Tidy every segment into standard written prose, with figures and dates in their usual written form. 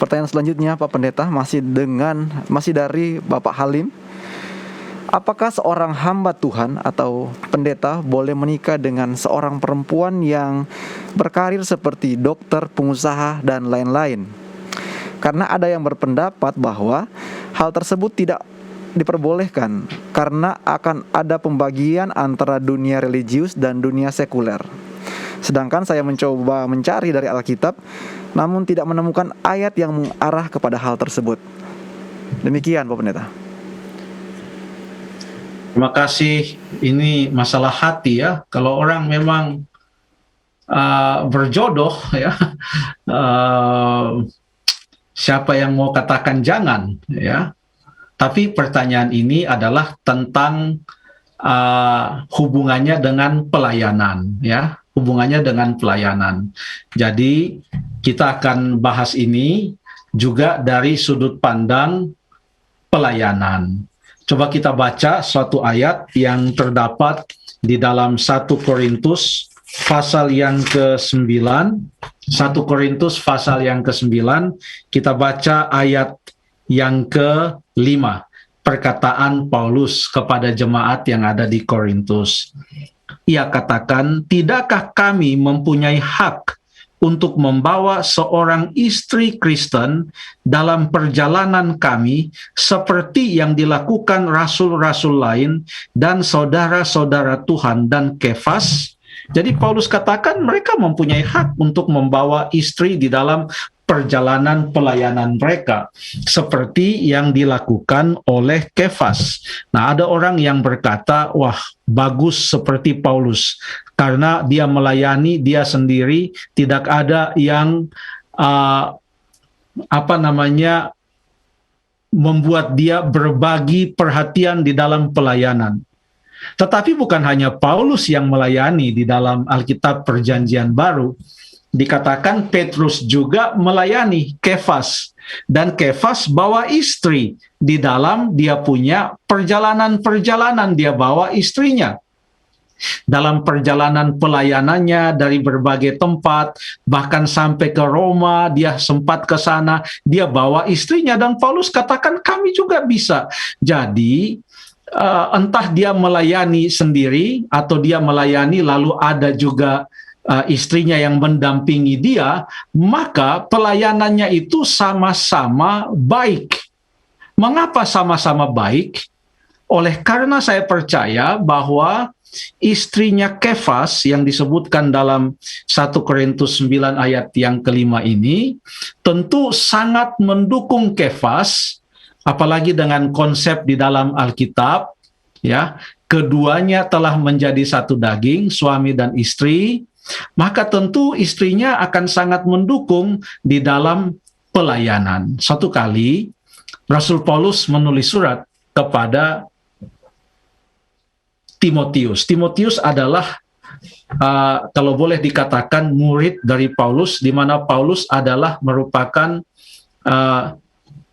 Pertanyaan selanjutnya Pak Pendeta, masih dari Bapak Halim. Apakah seorang hamba Tuhan atau pendeta boleh menikah dengan seorang perempuan yang berkarir seperti dokter, pengusaha, dan lain-lain? Karena ada yang berpendapat bahwa hal tersebut tidak diperbolehkan karena akan ada pembagian antara dunia religius dan dunia sekuler. Sedangkan saya mencoba mencari dari Alkitab, namun tidak menemukan ayat yang mengarah kepada hal tersebut. Demikian Pak Pendeta. Terima kasih. Ini masalah hati ya. Kalau orang memang berjodoh ya, siapa yang mau katakan jangan ya. Tapi pertanyaan ini adalah tentang hubungannya dengan pelayanan ya, hubungannya dengan pelayanan. Jadi kita akan bahas ini juga dari sudut pandang pelayanan. Coba kita baca suatu ayat yang terdapat di dalam 1 Korintus pasal yang ke-9. 1 Korintus pasal yang ke-9, kita baca ayat yang ke-5. Perkataan Paulus kepada jemaat yang ada di Korintus. Ia katakan, "Tidakkah kami mempunyai hak untuk membawa seorang istri Kristen dalam perjalanan kami seperti yang dilakukan rasul-rasul lain dan saudara-saudara Tuhan dan Kefas?" Jadi Paulus katakan mereka mempunyai hak untuk membawa istri di dalam perjalanan pelayanan mereka seperti yang dilakukan oleh Kefas. Nah, ada orang yang berkata, wah, bagus seperti Paulus karena dia melayani dia sendiri, tidak ada yang membuat dia berbagi perhatian di dalam pelayanan. Tetapi bukan hanya Paulus yang melayani di dalam Alkitab Perjanjian Baru. Dikatakan Petrus juga melayani Kefas, dan Kefas bawa istri di dalam dia punya perjalanan-perjalanan, dia bawa istrinya dalam perjalanan pelayanannya dari berbagai tempat, bahkan sampai ke Roma, dia sempat ke sana, dia bawa istrinya, dan Paulus katakan kami juga bisa. Jadi entah dia melayani sendiri atau dia melayani lalu ada juga istrinya yang mendampingi dia, maka pelayanannya itu sama-sama baik. Mengapa sama-sama baik? Oleh karena saya percaya bahwa istrinya Kefas yang disebutkan dalam 1 Korintus 9 ayat yang ke-5 ini tentu sangat mendukung Kefas, apalagi dengan konsep di dalam Alkitab ya, keduanya telah menjadi satu daging, suami dan istri. Maka tentu istrinya akan sangat mendukung di dalam pelayanan. Satu kali Rasul Paulus menulis surat kepada Timotius. Timotius adalah kalau boleh dikatakan murid dari Paulus, di mana Paulus adalah merupakan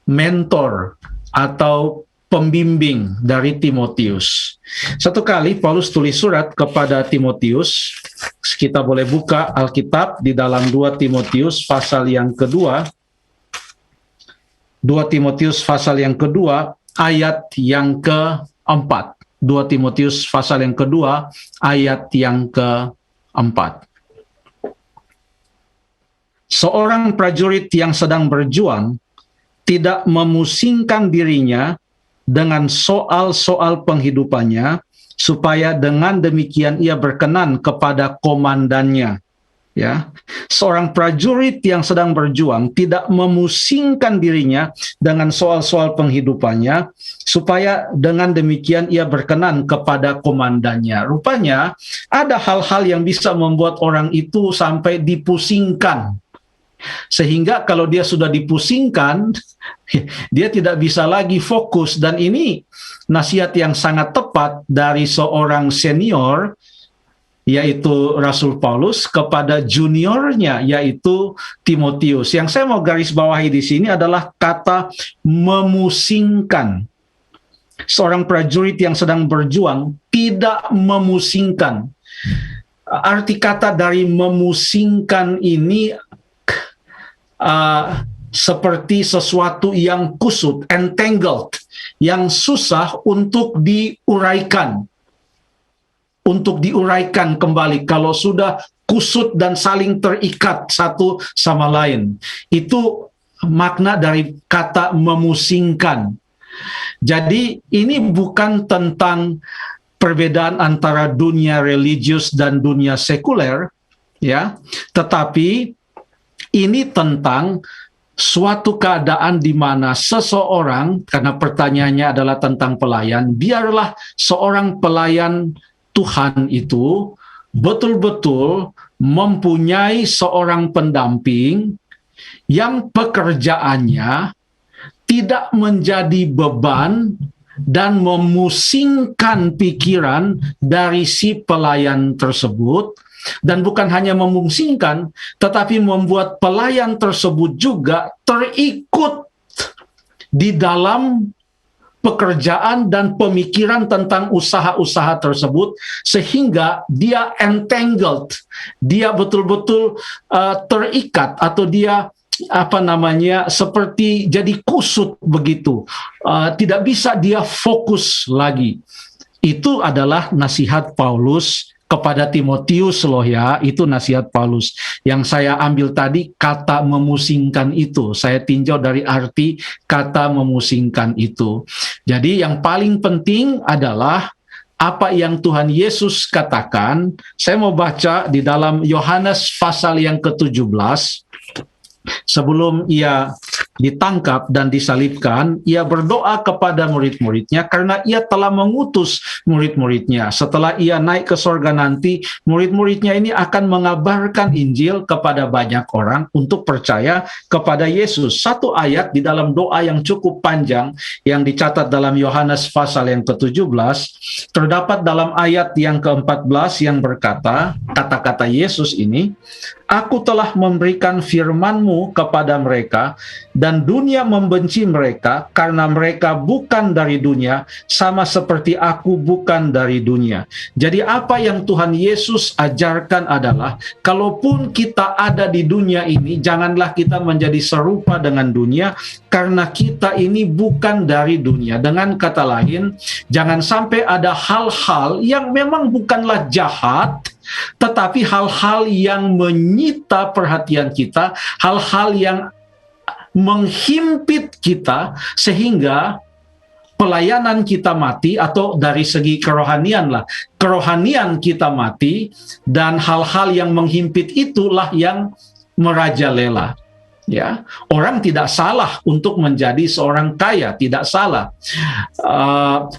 mentor atau pembimbing dari Timotius. Satu kali Paulus tulis surat kepada Timotius. Kita boleh buka Alkitab di dalam 2 Timotius pasal yang kedua. 2 Timotius pasal yang kedua ayat yang keempat. 2 Timotius pasal yang kedua ayat yang keempat. Seorang prajurit yang sedang berjuang tidak memusingkan dirinya dengan soal-soal penghidupannya, supaya dengan demikian ia berkenan kepada komandannya. Ya, seorang prajurit yang sedang berjuang tidak memusingkan dirinya dengan soal-soal penghidupannya, supaya dengan demikian ia berkenan kepada komandannya. Rupanya ada hal-hal yang bisa membuat orang itu sampai dipusingkan. Sehingga kalau dia sudah dipusingkan, dia tidak bisa lagi fokus. Dan ini nasihat yang sangat tepat dari seorang senior, yaitu Rasul Paulus, kepada juniornya, yaitu Timotius. Yang saya mau garis bawahi di sini adalah kata memusingkan. Seorang prajurit yang sedang berjuang tidak memusingkan. Arti kata dari memusingkan ini seperti sesuatu yang kusut, entangled, yang susah untuk diuraikan. Untuk diuraikan kembali kalau sudah kusut dan saling terikat satu sama lain. Itu makna dari kata memusingkan. Jadi ini bukan tentang perbedaan antara dunia religius dan dunia sekuler, ya, tetapi ini tentang suatu keadaan di mana seseorang, karena pertanyaannya adalah tentang pelayan, biarlah seorang pelayan Tuhan itu betul-betul mempunyai seorang pendamping yang pekerjaannya tidak menjadi beban dan memusingkan pikiran dari si pelayan tersebut, dan bukan hanya memusingkan, tetapi membuat pelayan tersebut juga terikut di dalam pekerjaan dan pemikiran tentang usaha-usaha tersebut, sehingga dia entangled, dia betul-betul terikat, atau dia seperti jadi kusut begitu, tidak bisa dia fokus lagi. Itu adalah nasihat Paulus kepada Timotius loh ya, itu nasihat Paulus. Yang saya ambil tadi kata memusingkan itu, saya tinjau dari arti kata memusingkan itu. Jadi yang paling penting adalah apa yang Tuhan Yesus katakan. Saya mau baca di dalam Yohanes pasal yang ke-17. Sebelum ia ditangkap dan disalibkan, ia berdoa kepada murid-muridnya karena ia telah mengutus murid-muridnya. Setelah ia naik ke sorga nanti, murid-muridnya ini akan mengabarkan Injil kepada banyak orang untuk percaya kepada Yesus. Satu ayat di dalam doa yang cukup panjang yang dicatat dalam Yohanes pasal yang ke-17, terdapat dalam ayat yang ke-14 yang berkata, kata-kata Yesus ini, "Aku telah memberikan firman-Mu kepada mereka, dan dunia membenci mereka karena mereka bukan dari dunia, sama seperti aku bukan dari dunia." Jadi apa yang Tuhan Yesus ajarkan adalah, kalaupun kita ada di dunia ini, janganlah kita menjadi serupa dengan dunia, karena kita ini bukan dari dunia. Dengan kata lain, jangan sampai ada hal-hal yang memang bukanlah jahat, tetapi hal-hal yang menyita perhatian kita, hal-hal yang menghimpit kita, sehingga pelayanan kita mati, atau dari segi kerohanian lah, kerohanian kita mati, dan hal-hal yang menghimpit itulah yang merajalela. Ya, orang tidak salah untuk menjadi seorang kaya, tidak salah.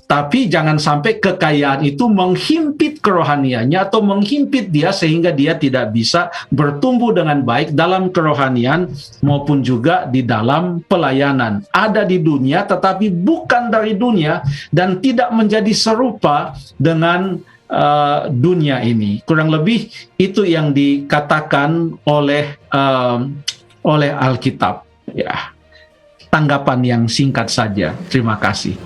Tapi jangan sampai kekayaan itu menghimpit kerohaniannya atau menghimpit dia sehingga dia tidak bisa bertumbuh dengan baik dalam kerohanian maupun juga di dalam pelayanan. Ada di dunia tetapi bukan dari dunia dan tidak menjadi serupa dengan dunia ini. Kurang lebih itu yang dikatakan oleh Alkitab. Ya, tanggapan yang singkat saja. Terima kasih.